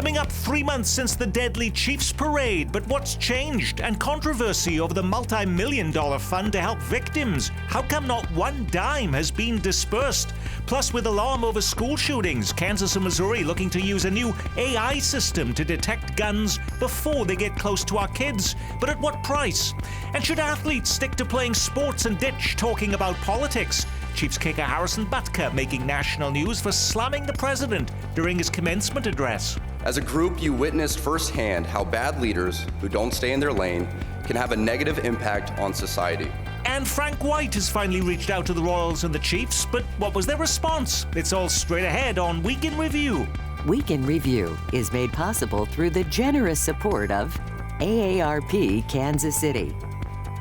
Coming up, 3 months since the deadly Chiefs parade, but what's changed? And controversy over the multi-million-dollar fund to help victims. How come not one dime has been dispersed? Plus, with alarm over school shootings, Kansas and Missouri looking to use a new AI system to detect guns before they get close to our kids. But at what price? And should athletes stick to playing sports and ditch talking about politics? Chiefs kicker Harrison Butker making national news for slamming the president during his commencement address. As a group, you witnessed firsthand how bad leaders who don't stay in their lane can have a negative impact on society. And Frank White has finally reached out to the Royals and the Chiefs, but what was their response? It's all straight ahead on Week in Review. Week in Review is made possible through the generous support of AARP Kansas City,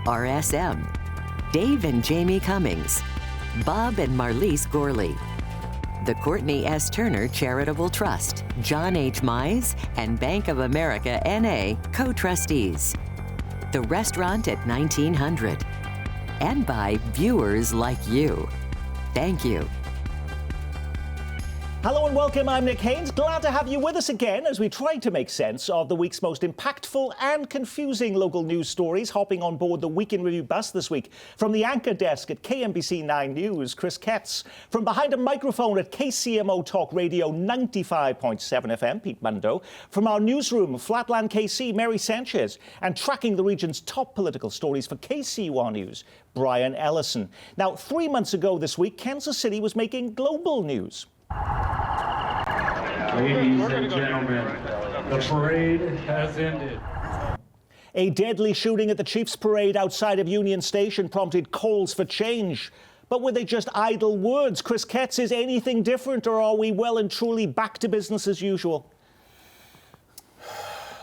RSM, Dave and Jamie Cummings, Bob and Marlise Gorley, the Courtney S. Turner Charitable Trust, John H. Mize, and Bank of America N.A. co-trustees, the restaurant at 1900, and by viewers like you. Thank you. Hello and welcome, I'm Nick Haynes. Glad to have you with us again as we try to make sense of the week's most impactful and confusing local news stories, hopping on board the Week in Review bus this week. From the anchor desk at KMBC 9 News, Chris Ketz. From behind a microphone at KCMO Talk Radio 95.7 FM, Pete Mundo. From our newsroom, Flatland KC, Mary Sanchez. And tracking the region's top political stories for KCUR News, Brian Ellison. Now, 3 months ago this week, Kansas City was making global news. Ladies and gentlemen, the parade has ended. A deadly shooting at the Chiefs parade outside of Union Station prompted calls for change. But were they just idle words? Chris Ketz, is anything different, or are we well and truly back to business as usual?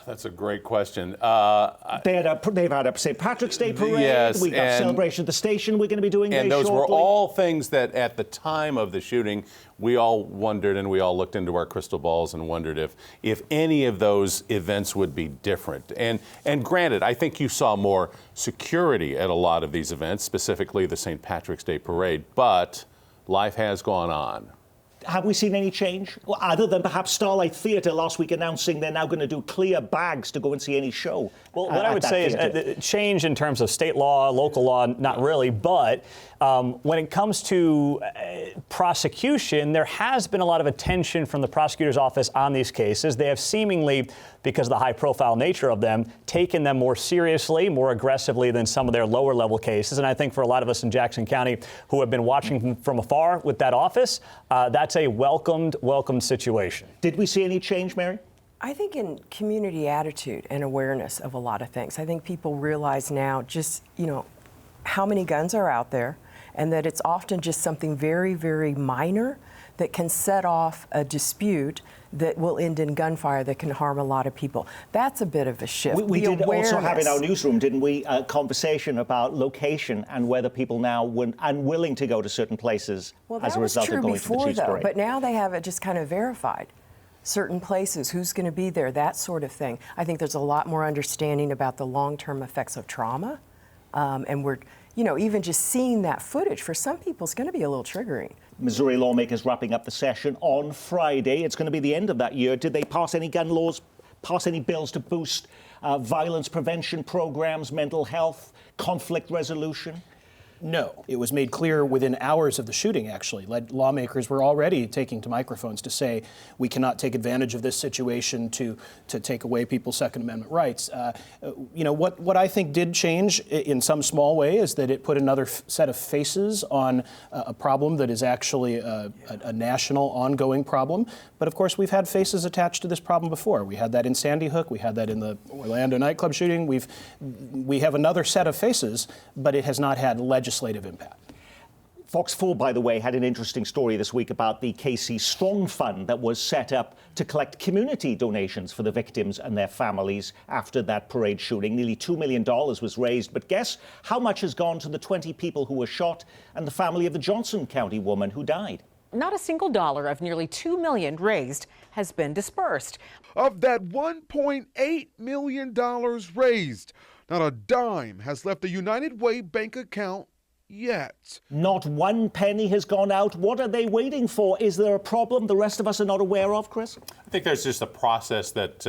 That's a great question. They've had a St. Patrick's Day parade. Yes, We've got celebration at the station we're going to be doing very shortly. And those were all things that at the time of the shooting, we all wondered, and we all looked into our crystal balls and wondered if any of those events would be different. And granted, I think you saw more security at a lot of these events, specifically the St. Patrick's Day parade, but life has gone on. Have we seen any change? Well, other than perhaps Starlight Theatre last week announcing they're now going to do clear bags to go and see any show. Well, what I would say is change in terms of state law, local law, not really, but when it comes to prosecution, there has been a lot of attention from the prosecutor's office on these cases. They have seemingly, because of the high-profile nature of them, taken them more seriously, more aggressively than some of their lower-level cases. And I think for a lot of us in Jackson County who have been watching from afar with that office, that's a welcomed situation. Did we see any change, Mary? I think in community attitude and awareness of a lot of things. I think people realize now just, how many guns are out there, and that it's often just something very, very minor that can set off a dispute that will end in gunfire that can harm a lot of people. That's a bit of a shift. We did also have in our newsroom, didn't we, a conversation about location and whether people now were unwilling to go to certain places as a result of going to the Chiefs parade. But now they have it just kind of verified. Certain places, who's going to be there, that sort of thing. I think there's a lot more understanding about the long-term effects of trauma. And we're, even just seeing that footage for some people is going to be a little triggering. Missouri lawmakers wrapping up the session on Friday. It's going to be the end of that year. Did they pass any gun laws, pass any bills to boost violence prevention programs, mental health, conflict resolution? No. It was made clear within hours of the shooting, actually. Lawmakers were already taking to microphones to say we cannot take advantage of this situation to take away people's Second Amendment rights. What I think did change in some small way is that it put another set of faces on a problem that is actually a national ongoing problem. But of course, we've had faces attached to this problem before. We had that in Sandy Hook. We had that in the Orlando nightclub shooting. We have another set of faces, but it has not had legislative impact. Fox 4, by the way, had an interesting story this week about the KC Strong Fund that was set up to collect community donations for the victims and their families after that parade shooting. Nearly $2 million was raised. But guess how much has gone to the 20 people who were shot and the family of the Johnson County woman who died? Not a single dollar of nearly $2 million raised has been dispersed. Of that $1.8 million raised, not a dime has left the United Way bank account yet. Not one penny has gone out. What are they waiting for? Is there a problem the rest of us are not aware of, Chris? I think there's just a process that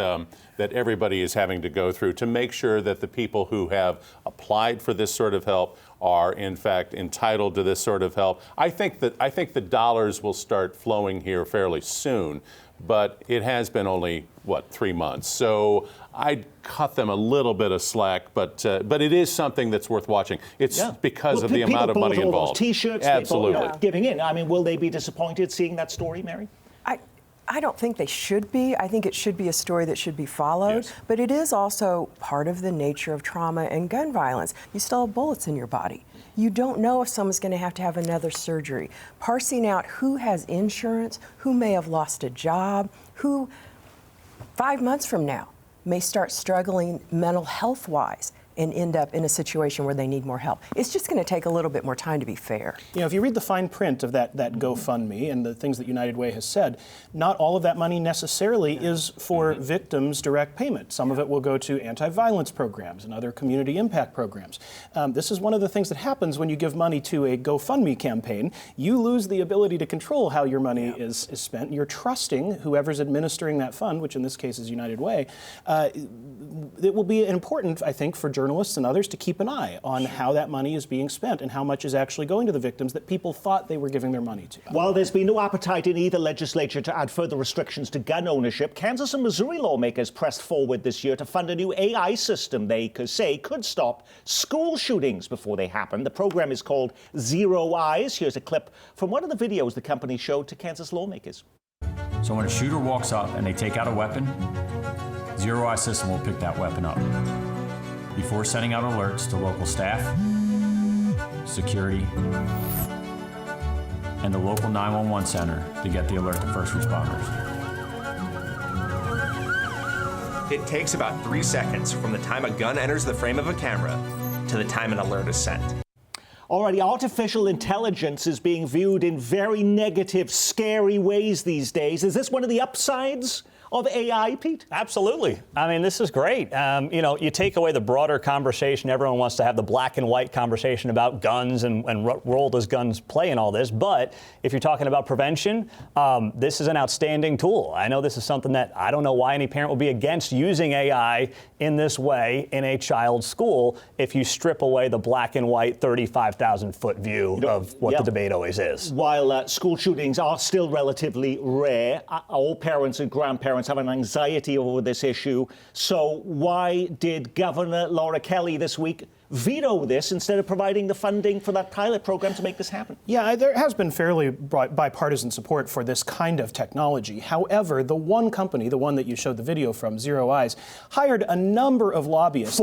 that everybody is having to go through to make sure that the people who have applied for this sort of help are in fact entitled to this sort of help. I think the dollars will start flowing here fairly soon, but it has been only 3 months. So I'd cut them a little bit of slack, but it is something that's worth watching. It's because of the amount of money involved. T-shirts, absolutely, giving in. I mean, will they be disappointed seeing that story, Mary? I don't think they should be. I think it should be a story that should be followed. Yes. But it is also part of the nature of trauma and gun violence. You still have bullets in your body. You don't know if someone's going to have another surgery. Parsing out who has insurance, who may have lost a job, who 5 months from now may start struggling mental health-wise and end up in a situation where they need more help. It's just going to take a little bit more time to be fair. You know, if you read the fine print of that GoFundMe and the things that United Way has said, not all of that money necessarily is for victims' direct payment. Some of it will go to anti-violence programs and other community impact programs. This is one of the things that happens when you give money to a GoFundMe campaign. You lose the ability to control how your money is spent. You're trusting whoever's administering that fund, which in this case is United Way. It will be important, I think, for journalists and others to keep an eye on how that money is being spent and how much is actually going to the victims that people thought they were giving their money to. While there's been no appetite in either legislature to add further restrictions to gun ownership, Kansas and Missouri lawmakers pressed forward this year to fund a new AI system they say could stop school shootings before they happen. The program is called Zero Eyes. Here's a clip from one of the videos the company showed to Kansas lawmakers. So when a shooter walks up and they take out a weapon, Zero Eye system will pick that weapon up before sending out alerts to local staff, security, and the local 911 center to get the alert to first responders. It takes about 3 seconds from the time a gun enters the frame of a camera to the time an alert is sent. Already, artificial intelligence is being viewed in very negative, scary ways these days. Is this one of the upsides of AI, Pete? Absolutely. I mean, this is great. You know, you take away the broader conversation. Everyone wants to have the black and white conversation about guns and what role does guns play in all this. But if you're talking about prevention, this is an outstanding tool. I know this is something that I don't know why any parent would be against using AI in this way in a child's school if you strip away the black and white 35,000-foot view of what the debate always is. While school shootings are still relatively rare, all parents and grandparents have an anxiety over this issue. So why did Governor Laura Kelly this week veto this instead of providing the funding for that pilot program to make this happen? Yeah, there has been fairly bipartisan support for this kind of technology. However, the one company, the one that you showed the video from, Zero Eyes, hired a number of lobbyists.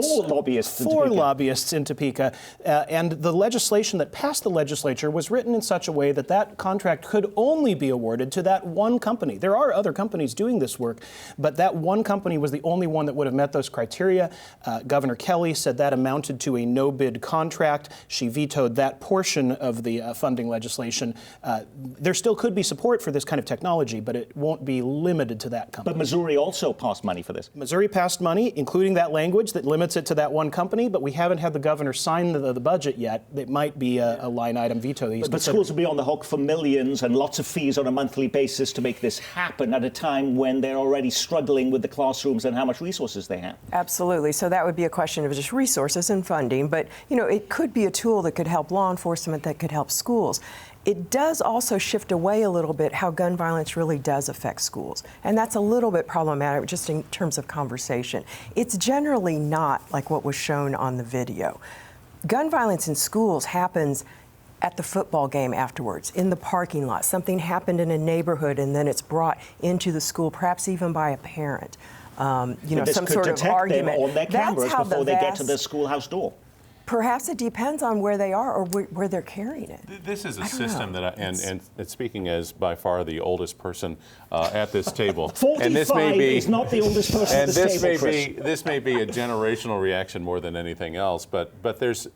Four lobbyists in Topeka. And the legislation that passed the legislature was written in such a way that that contract could only be awarded to that one company. There are other companies doing this work, but that one company was the only one that would have met those criteria. Governor Kelly said that amounted to a no-bid contract. She vetoed that portion of the funding legislation. There still could be support for this kind of technology, but it won't be limited to that company. But Missouri also passed money for this. Missouri passed money, including that language that limits it to that one company, but we haven't had the governor sign the budget yet. It might be a line item veto. But schools will be on the hook for millions and lots of fees on a monthly basis to make this happen at a time when they're already struggling with the classrooms and how much resources they have. Absolutely. So that would be a question of just resources and funding. But, you know, it could be a tool that could help law enforcement, that could help schools. It does also shift away a little bit how gun violence really does affect schools. And that's a little bit problematic just in terms of conversation. It's generally not like what was shown on the video. Gun violence in schools happens at the football game afterwards, in the parking lot. Something happened in a neighborhood and then it's brought into the school, perhaps even by a parent. You know, some sort of argument. Them on their cameras before they get to the schoolhouse door. Perhaps it depends on where they are or where they're carrying it. This is a system that, and speaking as by far the oldest person at this table, 45 and this may be is not the oldest person at this table, this may be a generational reaction more than anything else. But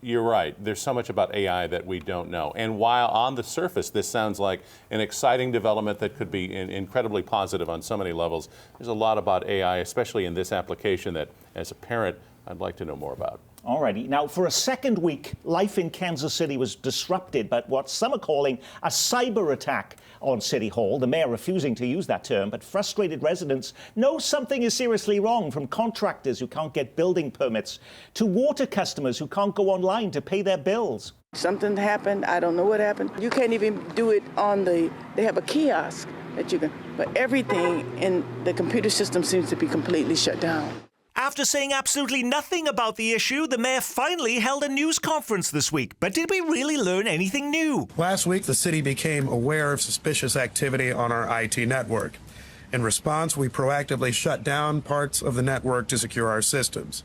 you're right. There's so much about AI that we don't know. And while on the surface this sounds like an exciting development that could be incredibly positive on so many levels, there's a lot about AI, especially in this application, that as a parent I'd like to know more about. Alrighty. Now, for a second week, life in Kansas City was disrupted by what some are calling a cyber attack on City Hall. The mayor refusing to use that term, but frustrated residents know something is seriously wrong, from contractors who can't get building permits to water customers who can't go online to pay their bills. Something happened. I don't know what happened. You can't even do it on they have a kiosk that you can, but everything in the computer system seems to be completely shut down. After saying absolutely nothing about the issue, the mayor finally held a news conference this week. But did we really learn anything new? Last week, the city became aware of suspicious activity on our IT network. In response, we proactively shut down parts of the network to secure our systems.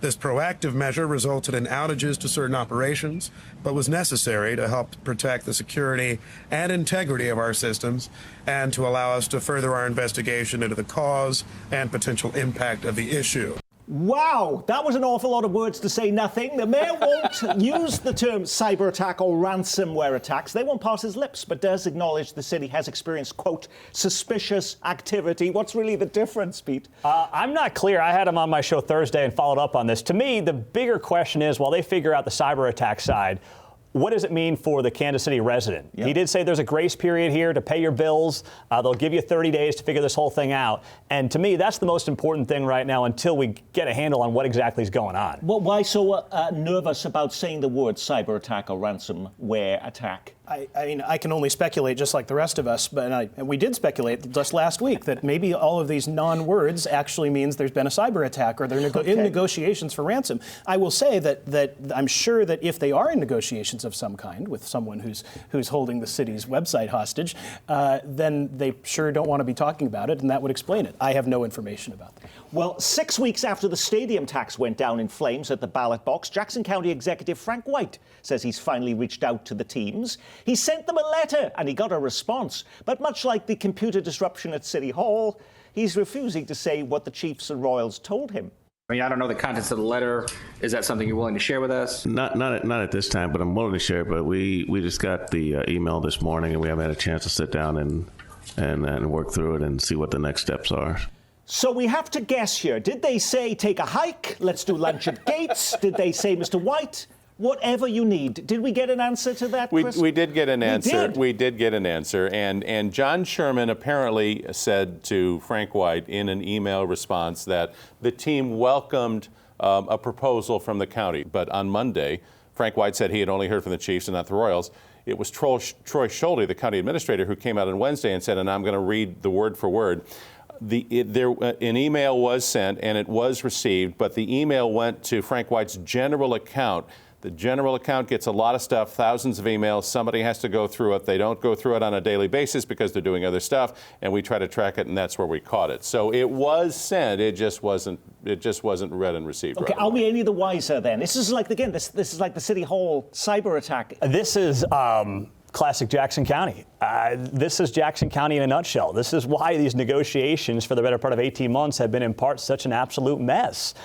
This proactive measure resulted in outages to certain operations, but was necessary to help protect the security and integrity of our systems and to allow us to further our investigation into the cause and potential impact of the issue. Wow, that was an awful lot of words to say nothing. The mayor won't use the term cyber attack or ransomware attacks. They won't pass his lips, but does acknowledge the city has experienced, quote, suspicious activity. What's really the difference, Pete? I'm not clear. I had him on my show Thursday and followed up on this. To me, the bigger question is, while they figure out the cyber attack side, what does it mean for the Kansas City resident? Yep. He did say there's a grace period here to pay your bills. They'll give you 30 days to figure this whole thing out. And to me, that's the most important thing right now until we get a handle on what exactly is going on. Well, why so nervous about saying the word cyber attack or ransomware attack? I mean, I can only speculate just like the rest of us, and we did speculate just last week that maybe all of these non-words actually means there's been a cyber attack or they're in negotiations for ransom. I will say that I'm sure that if they are in negotiations of some kind with someone who's holding the city's website hostage, then they sure don't want to be talking about it, and that would explain it. I have no information about that. Well, 6 weeks after the stadium tax went down in flames at the ballot box, Jackson County Executive Frank White says he's finally reached out to the teams. He sent them a letter and he got a response. But much like the computer disruption at City Hall, he's refusing to say what the Chiefs and Royals told him. I mean, I don't know the contents of the letter. Is that something you're willing to share with us? Not at this time, but I'm willing to share. But we just got the email this morning, and we haven't had a chance to sit down and work through it and see what the next steps are. So we have to guess here. Did they say take a hike? Let's do lunch at Gates? Did they say, Mr. White, whatever you need? Did we get an answer to that, Chris? We did get an answer. We did get an answer. And John Sherman apparently said to Frank White in an email response that the team welcomed a proposal from the county. But on Monday, Frank White said he had only heard from the Chiefs and not the Royals. It was Troy Schulte, the county administrator, who came out on Wednesday and said, and I'm going to read the word for word, an email was sent and it was received, but the email went to Frank White's general account. The general account gets a lot of stuff, thousands of emails. Somebody has to go through it. They don't go through it on a daily basis because they're doing other stuff, and we try to track it, and that's where we caught it. So it was sent. It just wasn't read and received. Okay, are we any the wiser then? This is like, again, this is like the City Hall cyber attack. This is classic Jackson County. This is Jackson County in a nutshell. This is why these negotiations for the better part of 18 months have been in part such an absolute mess.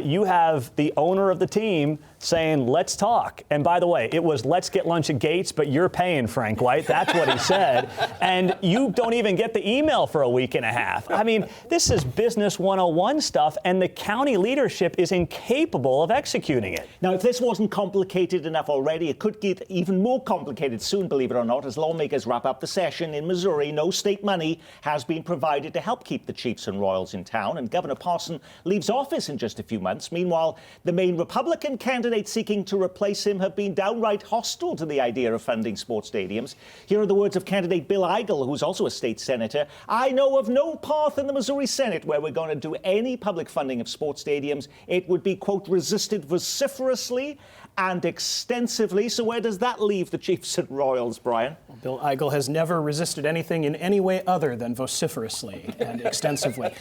You have the owner of the team saying, let's talk. And by the way, it was let's get lunch at Gates, but you're paying, Frank White. That's what he said. And you don't even get the email for a week and a half. I mean, this is business 101 stuff, and the county leadership is incapable of executing it. Now, if this wasn't complicated enough already, it could get even more complicated soon, believe it or not, as lawmakers wrap up the session in Missouri. No state money has been provided to help keep the Chiefs and Royals in town, and Governor Parson leaves office in just a few months. Meanwhile, the main Republican candidates seeking to replace him have been downright hostile to the idea of funding sports stadiums. Here are the words of candidate Bill Eigel, who's also a state senator. I know of no path in the Missouri Senate where we're going to do any public funding of sports stadiums. It would be, quote, resisted vociferously and extensively. So where does that leave the Chiefs and Royals, Brian? Well, Bill Eigel has never resisted anything in any way other than vociferously and extensively.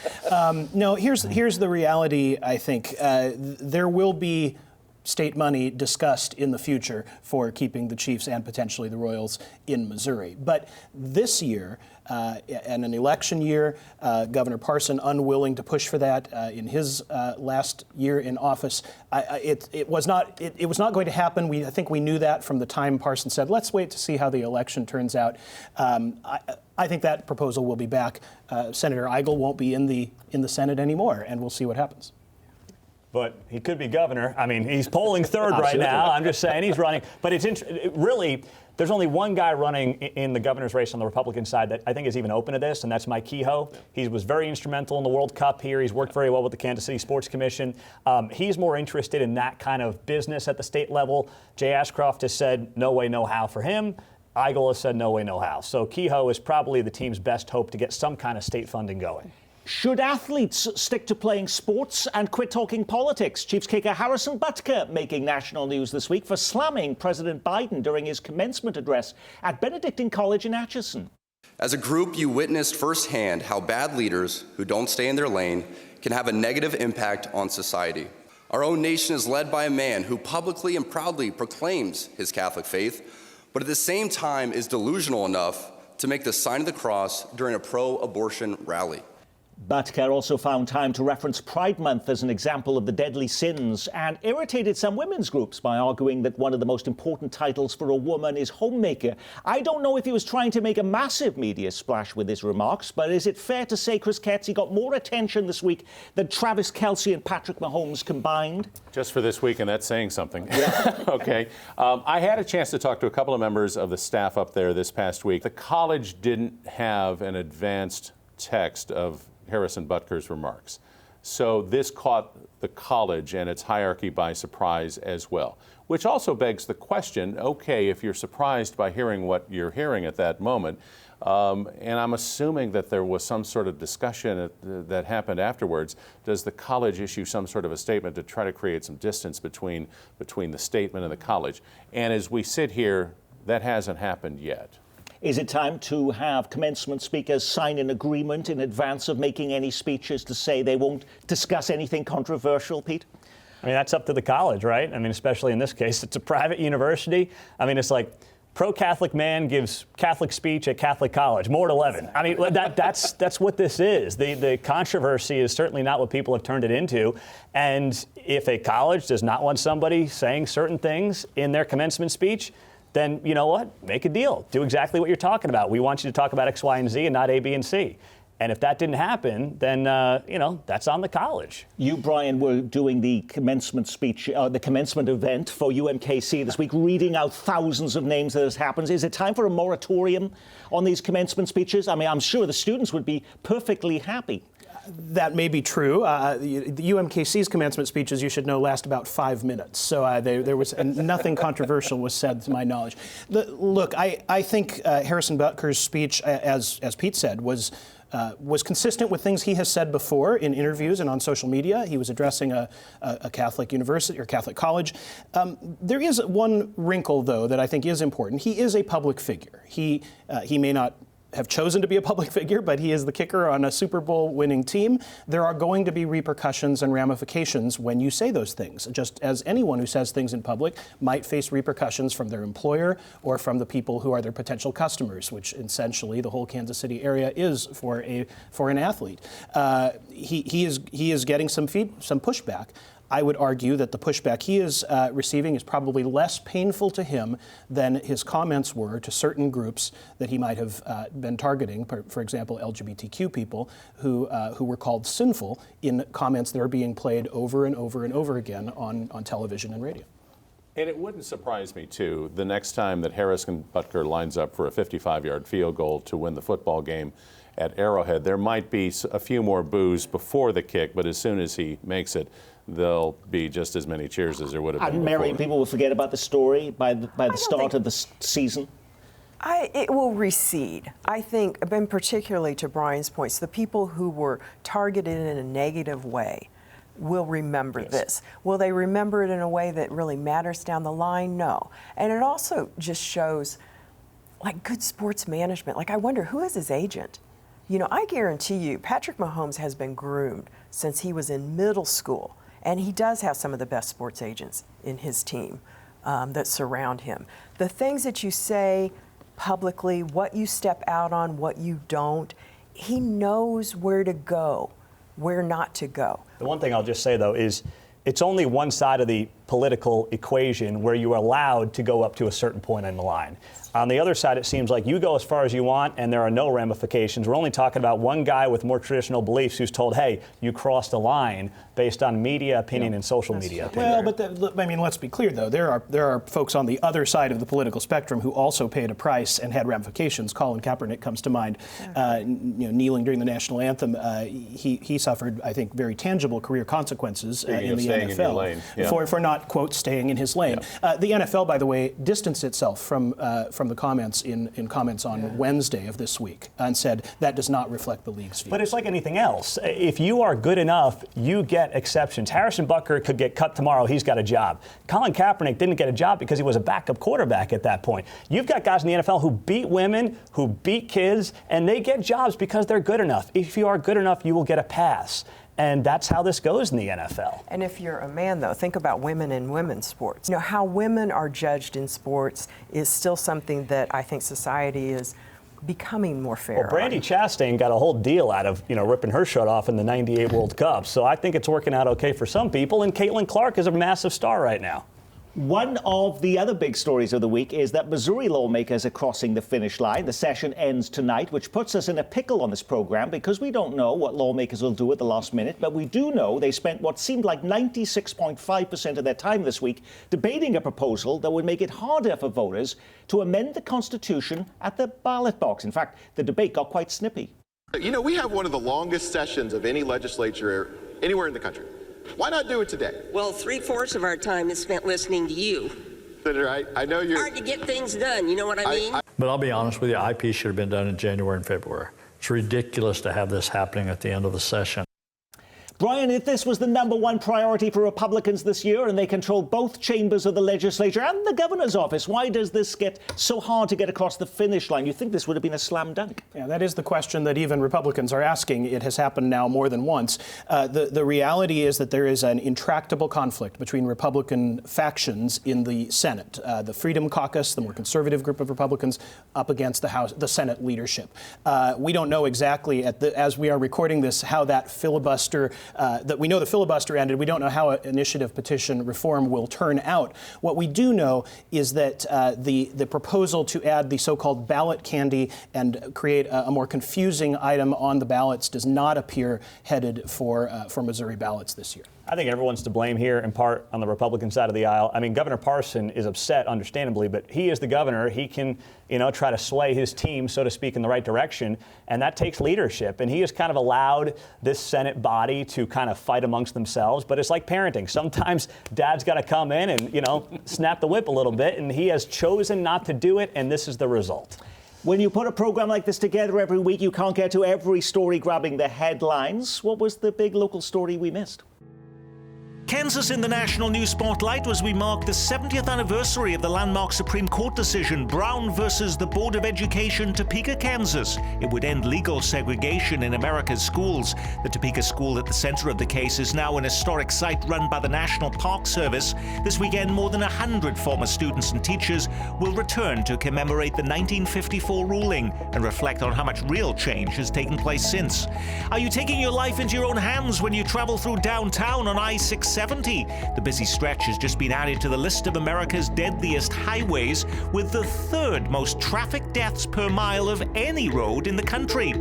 No, here's the reality, I think. There will be state money discussed in the future for keeping the Chiefs and potentially the Royals in Missouri. But this year, and an election year, Governor Parson unwilling to push for that in his last year in office. It was not going to happen. I think we knew that from the time Parson said, let's wait to see how the election turns out. I think that proposal will be back. Senator Eigel won't be in the Senate anymore, and we'll see what happens. but he could be governor. I mean, he's polling third right now. I'm just saying he's running. But really, there's only one guy running in the governor's race on the Republican side that I think is even open to this, and that's Mike Kehoe. He was very instrumental in the World Cup here. He's worked very well with the Kansas City Sports Commission. He's more interested in that kind of business at the state level. Jay Ashcroft has said no way, no how for him. Eigel has said no way, no how. So Kehoe is probably the team's best hope to get some kind of state funding going. Should athletes stick to playing sports and quit talking politics? Chiefs kicker Harrison Butker making national news this week for slamming President Biden during his commencement address at Benedictine College in Atchison. As a group, you witnessed firsthand how bad leaders who don't stay in their lane can have a negative impact on society. Our own nation is led by a man who publicly and proudly proclaims his Catholic faith, but at the same time is delusional enough to make the sign of the cross during a pro-abortion rally. Butker also found time to reference Pride Month as an example of the deadly sins and irritated some women's groups by arguing that one of the most important titles for a woman is homemaker. I don't know if he was trying to make a massive media splash with his remarks, but is it fair to say Chris Ketzi got more attention this week than Travis Kelce and Patrick Mahomes combined? Just for this week, and that's saying something. Yeah. Okay. I had a chance to talk to a couple of members of the staff up there this past week. The college didn't have an advanced text of Harrison Butker's remarks. So this caught the college and its hierarchy by surprise as well, which also begs the question, okay, if you're surprised by hearing what you're hearing at that moment, and I'm assuming that there was some sort of discussion that happened afterwards, does the college issue some sort of a statement to try to create some distance between the statement and the college? And as we sit here, that hasn't happened yet. Is it time to have commencement speakers sign an agreement in advance of making any speeches to say they won't discuss anything controversial, Pete? I mean, that's up to the college, right? I mean, especially in this case, it's a private university. I mean, it's like pro-Catholic man gives Catholic speech at Catholic college, more at 11. I mean, that's what this is. The controversy is certainly not what people have turned it into. And if a college does not want somebody saying certain things in their commencement speech, then you know what? Make a deal. Do exactly what you're talking about. We want you to talk about X, Y, and Z and not A, B, and C. And if that didn't happen, then, that's on the college. You, Brian, were doing the commencement speech, the commencement event for UMKC this week, reading out thousands of names that has happened. Is it time for a moratorium on these commencement speeches? I mean, I'm sure the students would be perfectly happy. That may be true. The UMKC's commencement speeches, you should know, last about 5 minutes. So there was nothing controversial was said, to my knowledge. Look, I think Harrison Butker's speech, as Pete said, was consistent with things he has said before in interviews and on social media. He was addressing a Catholic university or Catholic college. There is one wrinkle, though, that I think is important. He is a public figure. He may not have chosen to be a public figure, but he is the kicker on a Super Bowl winning team. There are going to be repercussions and ramifications when you say those things, just as anyone who says things in public might face repercussions from their employer or from the people who are their potential customers, which essentially the whole Kansas City area is for an athlete. He is getting some pushback. I would argue that the pushback he is receiving is probably less painful to him than his comments were to certain groups that he might have been targeting, for example, LGBTQ people who were called sinful in comments that are being played over and over and over again on television and radio. And it wouldn't surprise me, too, the next time that Harrison Butker lines up for a 55-yard field goal to win the football game at Arrowhead, there might be a few more boos before the kick, but as soon as he makes it, there'll be just as many cheers as there would have been Mary, before. people will forget about the story by the start of the season? It will recede. I think, and particularly to Brian's points, the people who were targeted in a negative way will remember this. Will they remember it in a way that really matters down the line? No. And it also just shows, like, good sports management. Like, I wonder, who is his agent? You know, I guarantee you, Patrick Mahomes has been groomed since he was in middle school. And he does have some of the best sports agents in his team that surround him. The things that you say publicly, what you step out on, what you don't, he knows where to go, where not to go. The one thing I'll just say, though, is it's only one side of the political equation where you are allowed to go up to a certain point in the line. On the other side, it seems like you go as far as you want and there are no ramifications. We're only talking about one guy with more traditional beliefs who's told, hey, you crossed a line based on media opinion and social media opinion. Well, but let's be clear, though. There are folks on the other side of the political spectrum who also paid a price and had ramifications. Colin Kaepernick comes to mind, kneeling during the national anthem. He suffered, I think, very tangible career consequences in the NFL for not, quote, staying in his lane. Yeah. The NFL, by the way, distanced itself from the comments in comments on Wednesday of this week and said that does not reflect the league's views. But it's like anything else. If you are good enough, you get exceptions. Harrison Butker could get cut tomorrow. He's got a job. Colin Kaepernick didn't get a job because he was a backup quarterback at that point. You've got guys in the NFL who beat women, who beat kids, and they get jobs because they're good enough. If you are good enough, you will get a pass. And that's how this goes in the NFL. And if you're a man, though, think about women in women's sports. How women are judged in sports is still something that I think society is becoming more fair. Well, Brandi Chastain got a whole deal out of, ripping her shirt off in the '98 World Cup. So I think it's working out okay for some people. And Caitlin Clark is a massive star right now. One of the other big stories of the week is that Missouri lawmakers are crossing the finish line. The session ends tonight, which puts us in a pickle on this program because we don't know what lawmakers will do at the last minute, but we do know they spent what seemed like 96.5% of their time this week debating a proposal that would make it harder for voters to amend the Constitution at the ballot box. In fact, the debate got quite snippy. We have one of the longest sessions of any legislature anywhere in the country. Why not do it today? Well, 3/4 of our time is spent listening to you. Senator, I know you're hard to get things done. You know what I mean? But I'll be honest with you, IP should have been done in January and February. It's ridiculous to have this happening at the end of the session. Brian, if this was the #1 priority for Republicans this year and they control both chambers of the legislature and the governor's office, why does this get so hard to get across the finish line? You think this would have been a slam dunk? Yeah, that is the question that even Republicans are asking. It has happened now more than once. The reality is that there is an intractable conflict between Republican factions in the Senate. The Freedom Caucus, the more conservative group of Republicans, up against the Senate leadership. We don't know exactly, as we are recording this, how that filibuster that we know the filibuster ended. We don't know how initiative petition reform will turn out. What we do know is that the proposal to add the so-called ballot candy and create a more confusing item on the ballots does not appear headed for Missouri ballots this year. I think everyone's to blame here, in part on the Republican side of the aisle. I mean, Governor Parson is upset, understandably, but he is the governor. He can, try to sway his team, so to speak, in the right direction, and that takes leadership. And he has kind of allowed this Senate body to kind of fight amongst themselves, but it's like parenting. Sometimes dad's got to come in and, snap the whip a little bit, and he has chosen not to do it, and this is the result. When you put a program like this together every week, you can't get to every story grabbing the headlines. What was the big local story we missed? Kansas in the national news spotlight as we mark the 70th anniversary of the landmark Supreme Court decision, Brown versus the Board of Education, Topeka, Kansas. It would end legal segregation in America's schools. The Topeka school at the center of the case is now an historic site run by the National Park Service. This weekend, more than 100 former students and teachers will return to commemorate the 1954 ruling and reflect on how much real change has taken place since. Are you taking your life into your own hands when you travel through downtown on I-670? The busy stretch has just been added to the list of America's deadliest highways, with the third most traffic deaths per mile of any road in the country.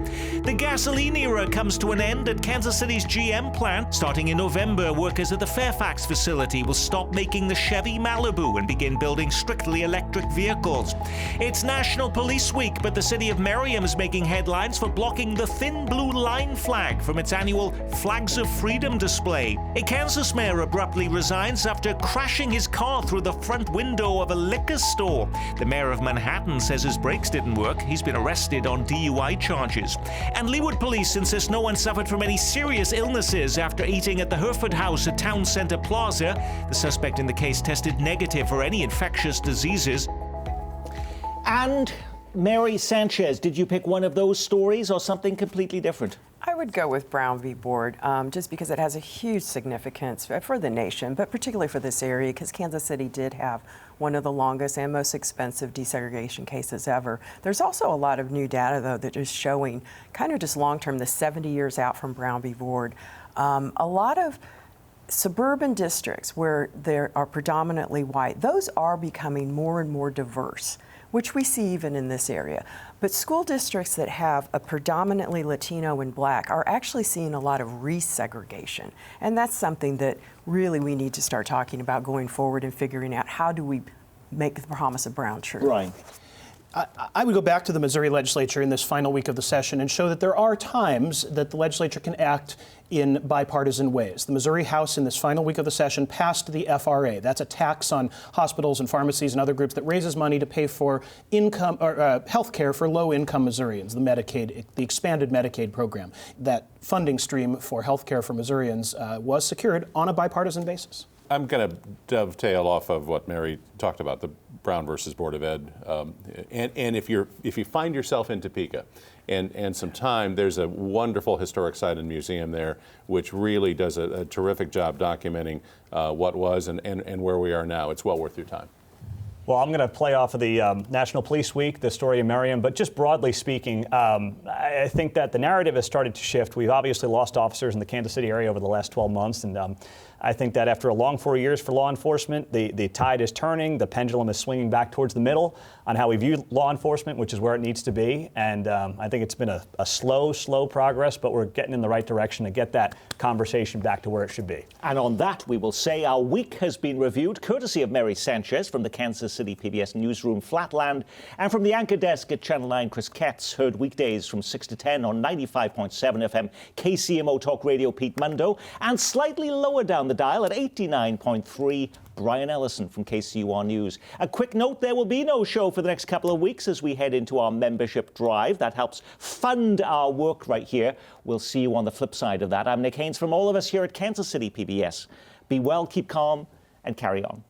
The gasoline era comes to an end at Kansas City's GM plant. Starting in November, workers at the Fairfax facility will stop making the Chevy Malibu and begin building strictly electric vehicles. It's National Police Week, but the city of Merriam is making headlines for blocking the thin blue line flag from its annual Flags of Freedom display. A Kansas mayor abruptly resigns after crashing his car through the front window of a liquor store. The mayor of Manhattan says his brakes didn't work. He's been arrested on DUI charges. And Leawood police insist no one suffered from any serious illnesses after eating at the Hereford House at Town Center Plaza. The suspect in the case tested negative for any infectious diseases. And Mary Sanchez, did you pick one of those stories or something completely different? I would go with Brown v. Board, just because it has a huge significance for the nation, but particularly for this area, because Kansas City did have one of the longest and most expensive desegregation cases ever. There's also a lot of new data, though, that is showing kind of just long-term, the 70 years out from Brown v. Board, a lot of suburban districts where there are predominantly white, those are becoming more and more diverse, which we see even in this area. But school districts that have a predominantly Latino and Black are actually seeing a lot of resegregation. And that's something that really we need to start talking about going forward and figuring out how do we make the promise of Brown true. Right. I would go back to the Missouri legislature in this final week of the session and show that there are times that the legislature can act in bipartisan ways. The Missouri House in this final week of the session passed the FRA. That's a tax on hospitals and pharmacies and other groups that raises money to pay for income or health care for low-income Missourians, the expanded Medicaid program. That funding stream for health care for Missourians was secured on a bipartisan basis. I'm going to dovetail off of what Mary talked about, the Brown versus Board of Ed. And if you find yourself in Topeka and some time, there's a wonderful historic site and museum there, which really does a terrific job documenting what was and where we are now. It's well worth your time. Well, I'm going to play off of the National Police Week, the story of Merriam, but just broadly speaking, I think that the narrative has started to shift. We've obviously lost officers in the Kansas City area over the last 12 months, and I think that after a long 4 years for law enforcement, the tide is turning, the pendulum is swinging back towards the middle on how we view law enforcement, which is where it needs to be, and I think it's been a slow progress, but we're getting in the right direction to get that conversation back to where it should be. And on that, we will say our week has been reviewed courtesy of Mary Sanchez from the Kansas City PBS newsroom Flatland, and from the anchor desk at Channel 9, Chris Ketz, heard weekdays from 6 to 10 on 95.7 FM KCMO Talk Radio, Pete Mundo, and slightly lower down the dial at 89.3, Brian Ellison from KCUR News. A quick note, there will be no show for the next couple of weeks as we head into our membership drive. That helps fund our work right here. We'll see you on the flip side of that. I'm Nick Haynes from all of us here at Kansas City PBS. Be well, keep calm, and carry on.